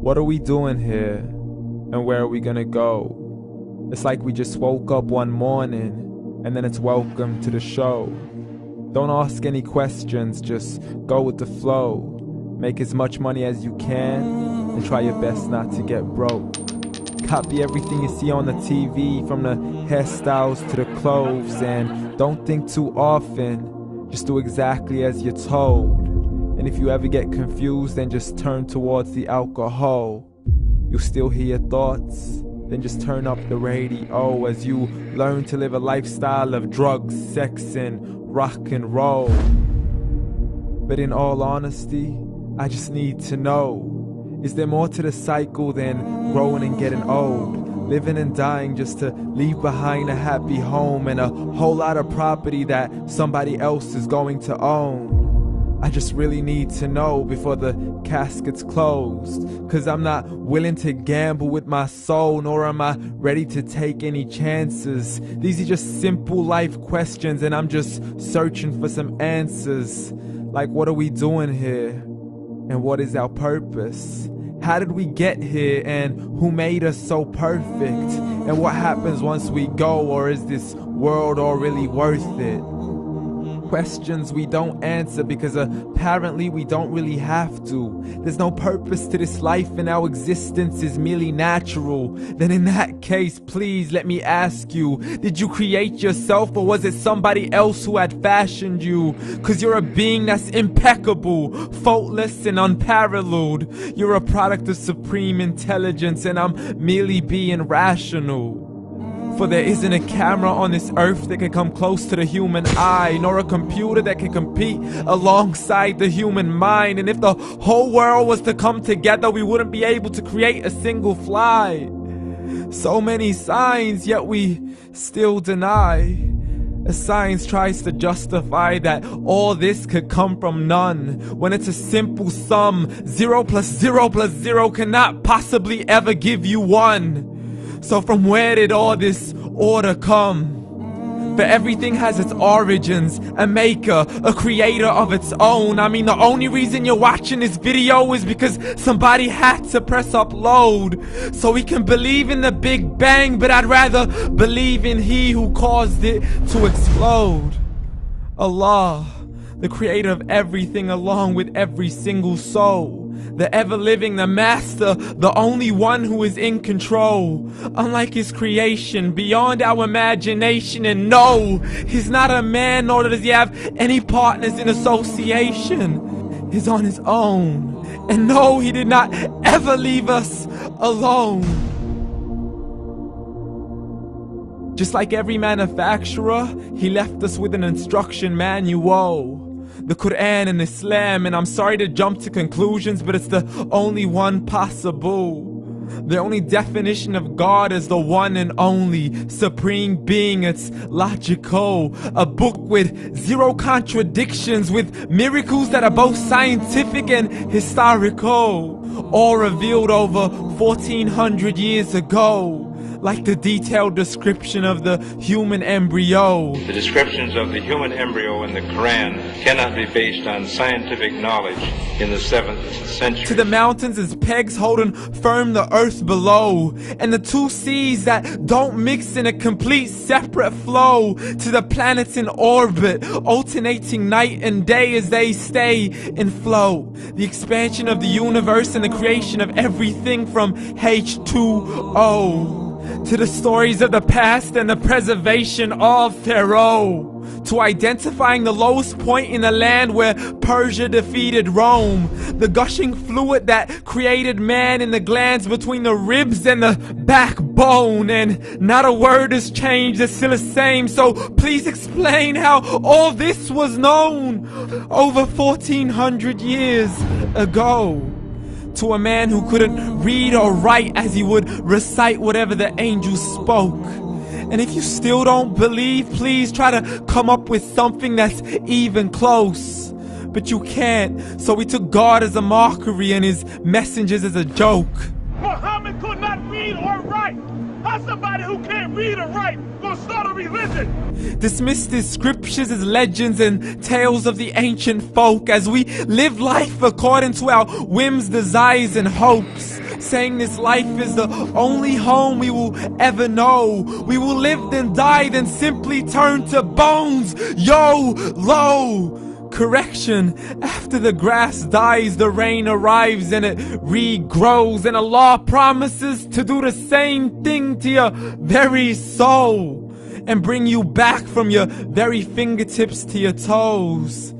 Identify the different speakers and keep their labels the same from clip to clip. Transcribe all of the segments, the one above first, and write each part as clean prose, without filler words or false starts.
Speaker 1: What are we doing here? And where are we gonna go? It's like we just woke up one morning and then it's welcome to the show. Don't ask any questions, just go with the flow. Make as much money as you can and try your best not to get broke. Copy everything you see on the TV, from the hairstyles to the clothes, and don't think too often, just do exactly as you're told. And if you ever get confused, then just turn towards the alcohol. You'll still hear your thoughts, then just turn up the radio as you learn to live a lifestyle of drugs, sex, and rock and roll. But in all honesty, I just need to know, is there more to the cycle than growing and getting old? Living and dying just to leave behind a happy home and a whole lot of property that somebody else is going to own. I just really need to know before the casket's closed, 'cause I'm not willing to gamble with my soul, nor am I ready to take any chances. These are just simple life questions and I'm just searching for some answers. Like, what are we doing here? And what is our purpose? How did we get here, and who made us so perfect? And what happens once we go, or is this world all really worth it? Questions we don't answer because apparently we don't really have to. There's no purpose to this life and our existence is merely natural. Then in that case, please let me ask you, did you create yourself, or was it somebody else who had fashioned you? 'Cause you're a being that's impeccable, faultless and unparalleled. You're a product of supreme intelligence and I'm merely being rational. For there isn't a camera on this earth that can come close to the human eye, nor a computer that can compete alongside the human mind. And if the whole world was to come together, we wouldn't be able to create a single fly. So many signs, yet we still deny. As science tries to justify that all this could come from none, when it's a simple sum. 0 plus 0 plus 0 cannot possibly ever give you 1. So from where did all this order come? For everything has its origins, a maker, a creator of its own. I mean, the only reason you're watching this video is because somebody had to press upload. So we can believe in the Big Bang, but I'd rather believe in He who caused it to explode. Allah, the creator of everything along with every single soul. The ever-living, the master, the only one who is in control. Unlike his creation, beyond our imagination. And no, he's not a man, nor does he have any partners in association. He's on his own. And no, he did not ever leave us alone. Just like every manufacturer, he left us with an instruction manual. The Quran and Islam, and I'm sorry to jump to conclusions, but it's the only one possible. The only definition of God is the one and only supreme being. It's logical, a book with 0 contradictions, with miracles that are both scientific and historical, all revealed over 1400 years ago. Like the detailed description of the human embryo.
Speaker 2: The descriptions of the human embryo in the Quran cannot be based on scientific knowledge in the 7th century.
Speaker 1: To the mountains as pegs holding firm the earth below, and the 2 seas that don't mix in a complete separate flow. To the planets in orbit, alternating night and day as they stay in flow. The expansion of the universe and the creation of everything from H2O. To the stories of the past and the preservation of Pharaoh. To identifying the lowest point in the land where Persia defeated Rome. The gushing fluid that created man in the glands between the ribs and the backbone. And not a word has changed, it's still the same. So please explain how all this was known over 1400 years ago. To a man who couldn't read or write as he would recite whatever the angels spoke. And if you still don't believe, please try to come up with something that's even close. But you can't, so we took God as a mockery and his messengers as a joke.
Speaker 3: Muhammad could not read or write. How's somebody who can't read or write gonna start a religion?
Speaker 1: Dismissed his scriptures as legends and tales of the ancient folk as we live life according to our whims, desires, and hopes. saying this life is the only home we will ever know. We will live then die, then simply turn to bones. YOLO! Correction, after the grass dies, the rain arrives and it regrows, and Allah promises to do the same thing to your very soul and bring you back from your very fingertips to your toes,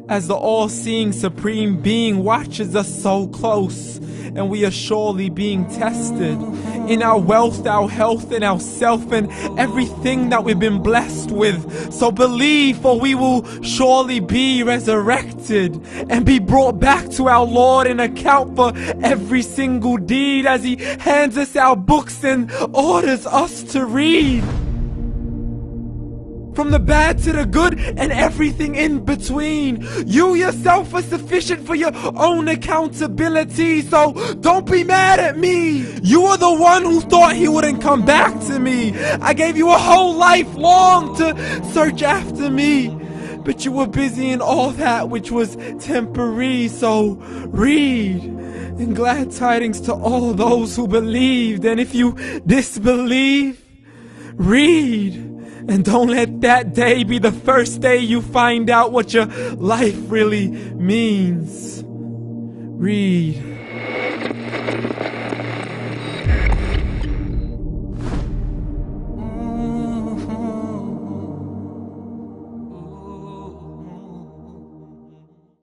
Speaker 1: as the all-seeing supreme being watches us so close, and we are surely being tested in our wealth, our health, and our self, and everything that we've been blessed with. So believe, for we will surely be resurrected and be brought back to our Lord and account for every single deed, as He hands us our books and orders us to read. From the bad to the good and everything in between. You yourself are sufficient for your own accountability, so don't be mad at me. You are the one who thought He wouldn't come back to me. I gave you a whole life long to search after me, but you were busy in all that which was temporary. So read, and glad tidings to all those who believed. And if you disbelieve, read. And don't let that day be the first day you find out what your life really means. Read.